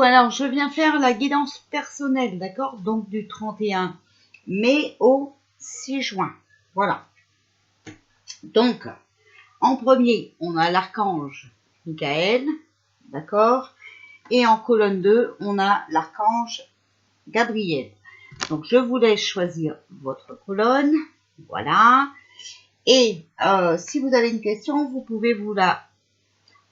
alors je viens faire la guidance personnelle, d'accord? Donc du 31 mai au 6 juin. Voilà. Donc, en premier, on a l'archange Michael, d'accord? Et en colonne 2, on a l'archange Gabriel. Donc, je vous laisse choisir votre colonne. Voilà. Et si vous avez une question, vous pouvez vous la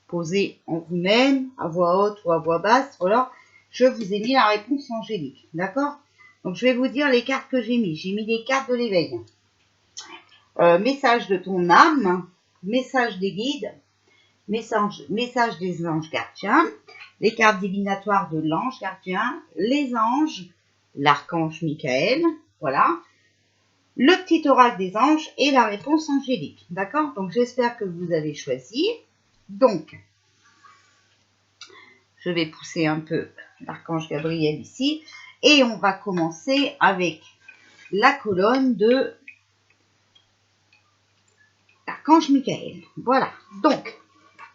poser en vous-même, à voix haute ou à voix basse. Voilà. Je vous ai mis la réponse angélique. D'accord? Donc, je vais vous dire les cartes que j'ai mis. J'ai mis les cartes de l'éveil. Message de ton âme, message des guides, message des anges gardiens, les cartes divinatoires de l'ange gardien, les anges, l'archange Michael, voilà, le petit oracle des anges et la réponse angélique. D'accord? Donc j'espère que vous avez choisi. Donc, je vais pousser un peu l'archange Gabriel ici et on va commencer avec la colonne de l'archange Michael. Voilà. Donc,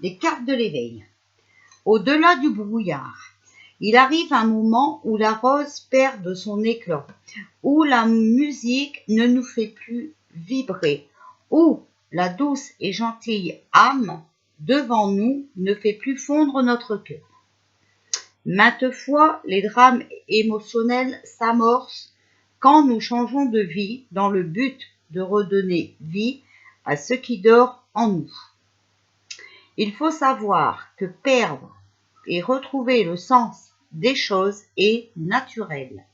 les cartes de l'éveil. Au-delà du brouillard, il arrive un moment où la rose perd de son éclat, où la musique ne nous fait plus vibrer, où la douce et gentille âme devant nous ne fait plus fondre notre cœur. Maintes fois, les drames émotionnels s'amorcent quand nous changeons de vie dans le but de redonner vie à ce qui dort en nous. Il faut savoir que perdre et retrouver le sens des choses est naturel.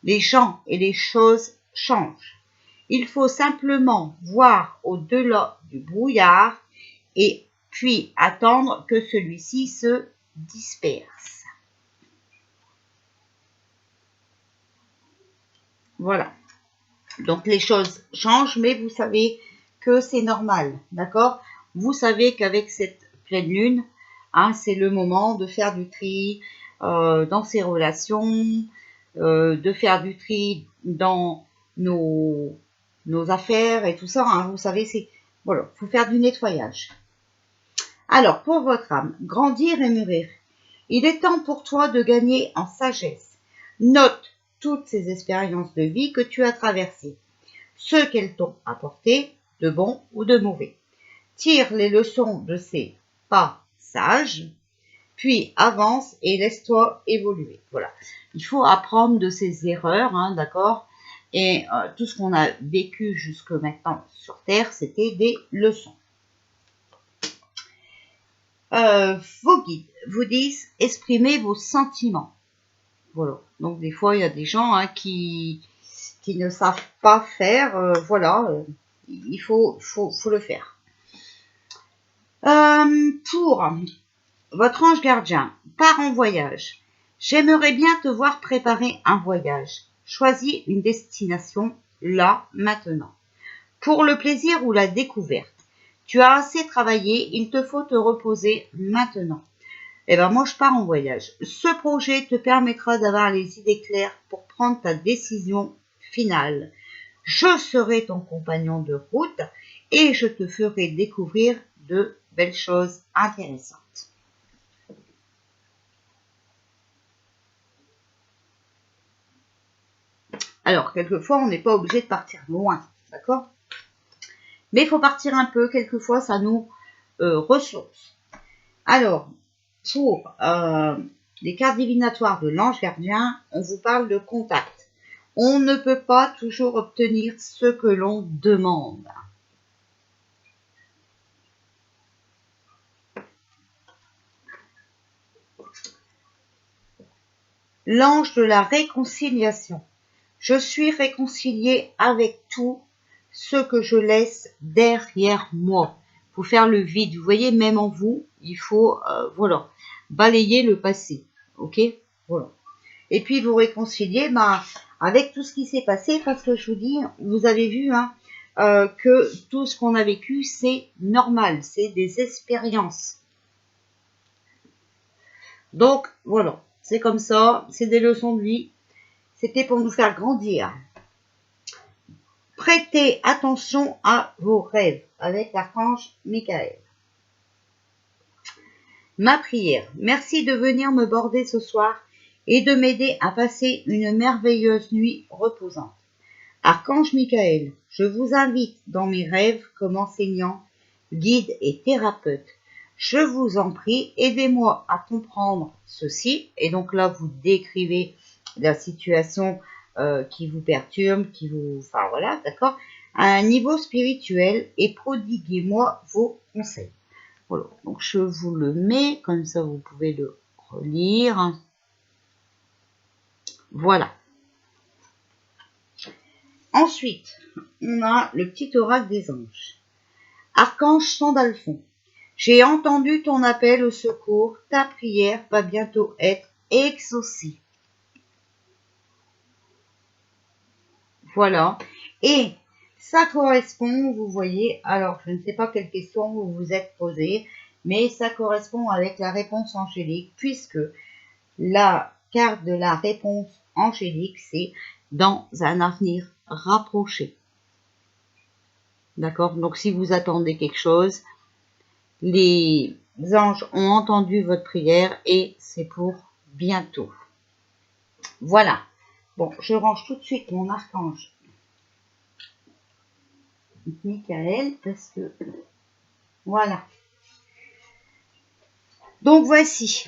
Les gens et les choses changent. Il faut simplement voir au-delà du brouillard et puis attendre que celui-ci se disperse. Voilà. Donc les choses changent, mais vous savez que c'est normal, d'accord? Vous savez qu'avec cette pleine lune, hein, c'est le moment de faire du tri dans ses relations, de faire du tri dans nos affaires et tout ça. Hein, vous savez, c'est voilà, faut faire du nettoyage. Alors, pour votre âme, grandir et mûrir. Il est temps pour toi de gagner en sagesse. Note toutes ces expériences de vie que tu as traversées, ce qu'elles t'ont apporté, de bon ou de mauvais. Tire les leçons de ces passages, puis avance et laisse-toi évoluer. Voilà. Il faut apprendre de ses erreurs, hein, d'accord? Et tout ce qu'on a vécu jusque maintenant sur Terre, c'était des leçons. Vos guides vous disent exprimez vos sentiments. Voilà. Donc des fois, il y a des gens hein, qui ne savent pas faire. Voilà. Il faut le faire. Pour votre ange gardien, part en voyage. J'aimerais bien te voir préparer un voyage. Choisis une destination là, maintenant. Pour le plaisir ou la découverte. Tu as assez travaillé, il te faut te reposer maintenant. Eh bien, moi, je pars en voyage. Ce projet te permettra d'avoir les idées claires pour prendre ta décision finale. Je serai ton compagnon de route et je te ferai découvrir de belles choses intéressantes. Alors, quelquefois, on n'est pas obligé de partir loin, d'accord? Mais il faut partir un peu, quelquefois, ça nous ressource. Alors, pour les cartes divinatoires de l'ange gardien, on vous parle de contact. On ne peut pas toujours obtenir ce que l'on demande. L'ange de la réconciliation. Je suis réconcilié avec tout ce que je laisse derrière moi. Il faut faire le vide. Vous voyez, même en vous, il faut voilà, balayer le passé. Ok? Voilà. Et puis vous réconcilier avec tout ce qui s'est passé, parce que je vous dis, vous avez vu hein, que tout ce qu'on a vécu, c'est normal, c'est des expériences. Donc, voilà, c'est comme ça, c'est des leçons de vie. C'était pour nous faire grandir. Prêtez attention à vos rêves avec l'archange Michael. Ma prière. Merci de venir me border ce soir et de m'aider à passer une merveilleuse nuit reposante. Archange Michael, je vous invite dans mes rêves comme enseignant, guide et thérapeute. Je vous en prie, aidez-moi à comprendre ceci. Et donc là, vous décrivez la situation qui vous perturbe, enfin voilà, d'accord, à un niveau spirituel et prodiguez-moi vos conseils. Voilà, donc je vous le mets, comme ça vous pouvez le relire. Voilà. Ensuite, on a le petit oracle des anges. Archange Sandalphon, j'ai entendu ton appel au secours, ta prière va bientôt être exaucée. Voilà. Et ça correspond, vous voyez, alors je ne sais pas quelle question vous vous êtes posée, mais ça correspond avec la réponse angélique, puisque la carte de la réponse angélique, c'est dans un avenir rapproché. D'accord? Donc si vous attendez quelque chose, les anges ont entendu votre prière et c'est pour bientôt. Voilà. Bon, je range tout de suite mon archange Michael parce que voilà. Donc voici.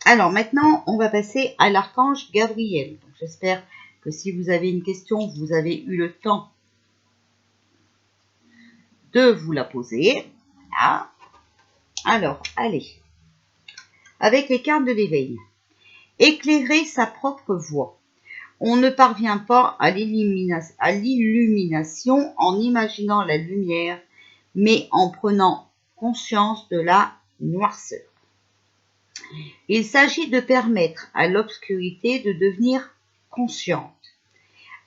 Alors maintenant, on va passer à l'archange Gabriel. J'espère que si vous avez une question, vous avez eu le temps de vous la poser. Voilà. Alors, allez. Avec les cartes de l'éveil. Éclairer sa propre voie. On ne parvient pas à l'illumination en imaginant la lumière, mais en prenant conscience de la noirceur. Il s'agit de permettre à l'obscurité de devenir consciente.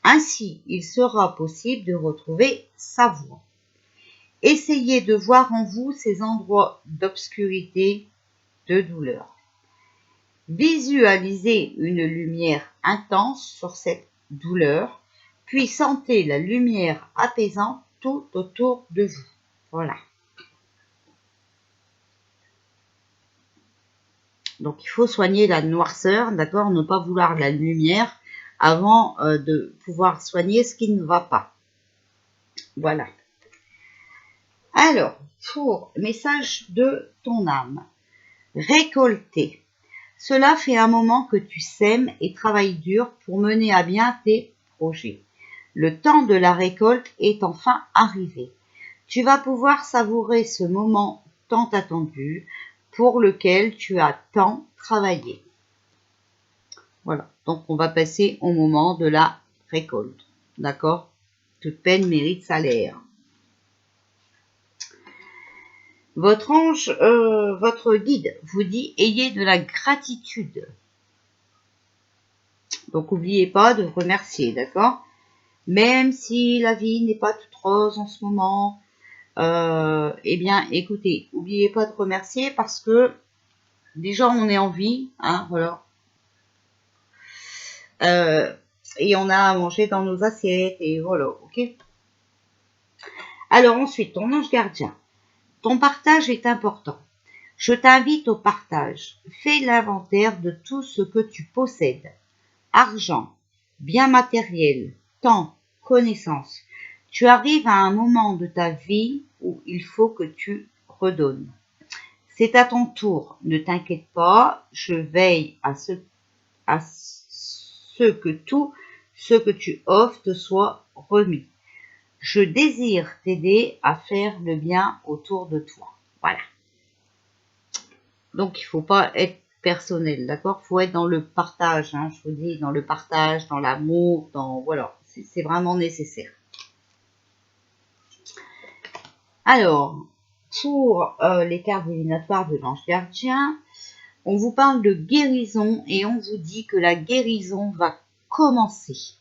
Ainsi, il sera possible de retrouver sa voie. Essayez de voir en vous ces endroits d'obscurité, de douleur. Visualisez une lumière intense sur cette douleur, puis sentez la lumière apaisante tout autour de vous. Voilà. Donc il faut soigner la noirceur, d'accord, ne pas vouloir la lumière avant de pouvoir soigner ce qui ne va pas. Voilà. Alors, pour message de ton âme, récolter. Cela fait un moment que tu sèmes et travailles dur pour mener à bien tes projets. Le temps de la récolte est enfin arrivé. Tu vas pouvoir savourer ce moment tant attendu pour lequel tu as tant travaillé. Voilà, donc on va passer au moment de la récolte. D'accord? Toute peine mérite salaire. Votre ange, votre guide vous dit ayez de la gratitude. Donc n'oubliez pas de remercier, d'accord? Même si la vie n'est pas toute rose en ce moment, eh bien écoutez, n'oubliez pas de remercier parce que déjà on est en vie, hein, voilà. Et on a à manger dans nos assiettes et voilà, ok? Alors ensuite, ton ange gardien. Ton partage est important. Je t'invite au partage. Fais l'inventaire de tout ce que tu possèdes. Argent, biens matériels, temps, connaissances. Tu arrives à un moment de ta vie où il faut que tu redonnes. C'est à ton tour, ne t'inquiète pas, je veille à ce que tout ce que tu offres te soit remis. Je désire t'aider à faire le bien autour de toi. Voilà. Donc, il ne faut pas être personnel, d'accord? Il faut être dans le partage, hein, je vous dis, dans le partage, dans l'amour, dans... Voilà, c'est vraiment nécessaire. Alors, pour les cartes divinatoires de l'ange gardien, on vous parle de guérison et on vous dit que la guérison va commencer.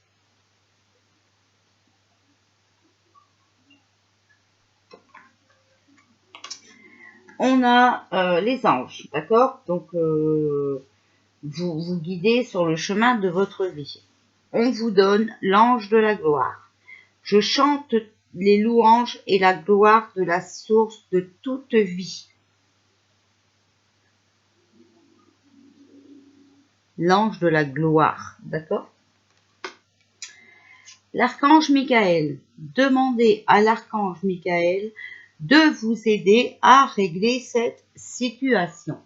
On a les anges, d'accord? Donc, vous guidez sur le chemin de votre vie. On vous donne l'ange de la gloire. Je chante les louanges et la gloire de la source de toute vie. l'ange de la gloire, d'accord? L'archange Michael, demandez à l'archange Michael de vous aider à régler cette situation.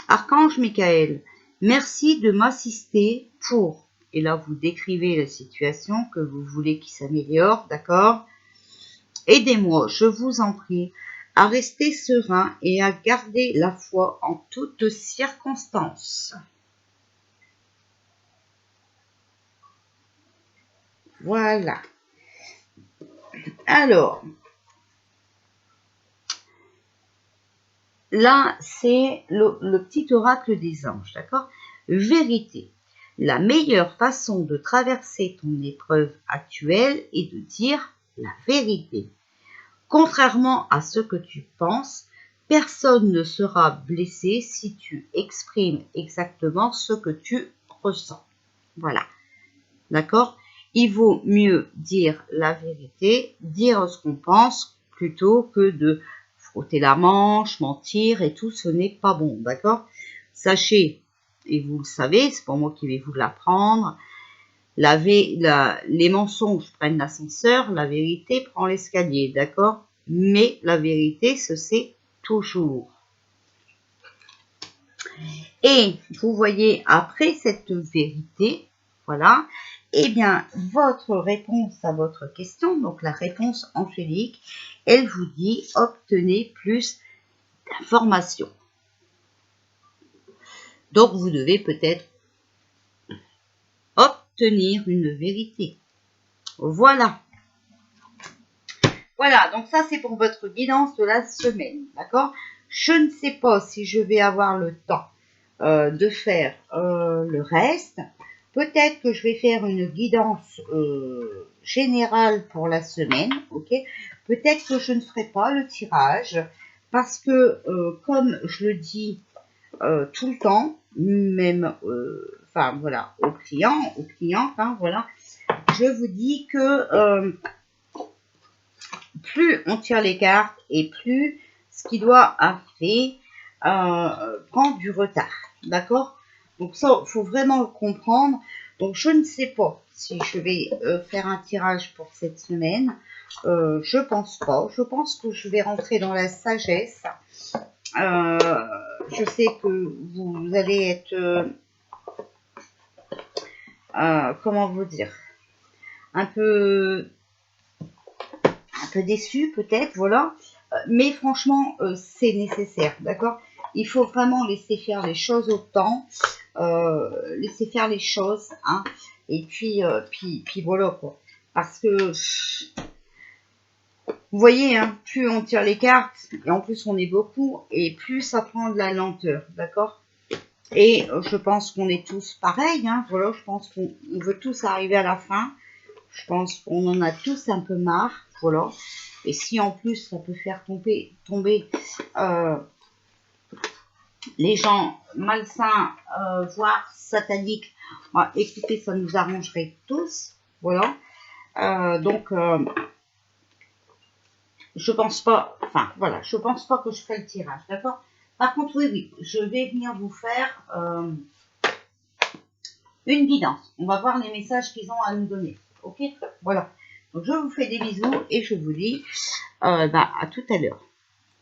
Archange Michael, merci de m'assister pour, et là vous décrivez la situation que vous voulez qu'il s'améliore, d'accord? Aidez-moi, je vous en prie, à rester serein et à garder la foi en toutes circonstances. Voilà. Alors, là, c'est le petit oracle des anges, d'accord? Vérité. La meilleure façon de traverser ton épreuve actuelle est de dire la vérité. Contrairement à ce que tu penses, personne ne sera blessé si tu exprimes exactement ce que tu ressens. Voilà. D'accord? Il vaut mieux dire la vérité, dire ce qu'on pense, plutôt que de frotter la manche, mentir et tout, ce n'est pas bon, d'accord? Sachez, et vous le savez, c'est pas moi qui vais vous l'apprendre, les mensonges prennent l'ascenseur, la vérité prend l'escalier, d'accord? Mais la vérité se sait toujours. Et vous voyez, après cette vérité, voilà, eh bien, votre réponse à votre question, donc la réponse angélique, elle vous dit obtenez plus d'informations. Donc, vous devez peut-être obtenir une vérité. Voilà. Voilà, donc ça, c'est pour votre guidance de la semaine, d'accord? Je ne sais pas si je vais avoir le temps de faire le reste. Peut-être que je vais faire une guidance générale pour la semaine, ok? Peut-être que je ne ferai pas le tirage parce que, comme je le dis tout le temps, même, enfin voilà, aux clients, hein, voilà, je vous dis que plus on tire les cartes et plus ce qui doit arriver prend du retard, d'accord? Donc ça, il faut vraiment le comprendre. Donc je ne sais pas si je vais faire un tirage pour cette semaine. Je pense pas. Je pense que je vais rentrer dans la sagesse. Je sais que vous allez être, comment vous dire, un peu déçu peut-être, voilà. Mais franchement, c'est nécessaire, d'accord? Il faut vraiment laisser faire les choses au temps, laisser faire les choses, hein. Et puis, puis voilà quoi. Parce que vous voyez, hein, plus on tire les cartes, et en plus on est beaucoup, et plus ça prend de la lenteur, d'accord? Et je pense qu'on est tous pareils, hein, voilà, je pense qu'on veut tous arriver à la fin. Je pense qu'on en a tous un peu marre, voilà. Et si en plus ça peut faire tomber les gens malsains, voire sataniques, bah, écoutez, ça nous arrangerait tous, voilà. Donc, je pense pas, enfin voilà, je pense pas que je ferai le tirage, d'accord? Par contre, oui, je vais venir vous faire une guidance. On va voir les messages qu'ils ont à nous donner, ok? Voilà. Donc, je vous fais des bisous et je vous dis à tout à l'heure.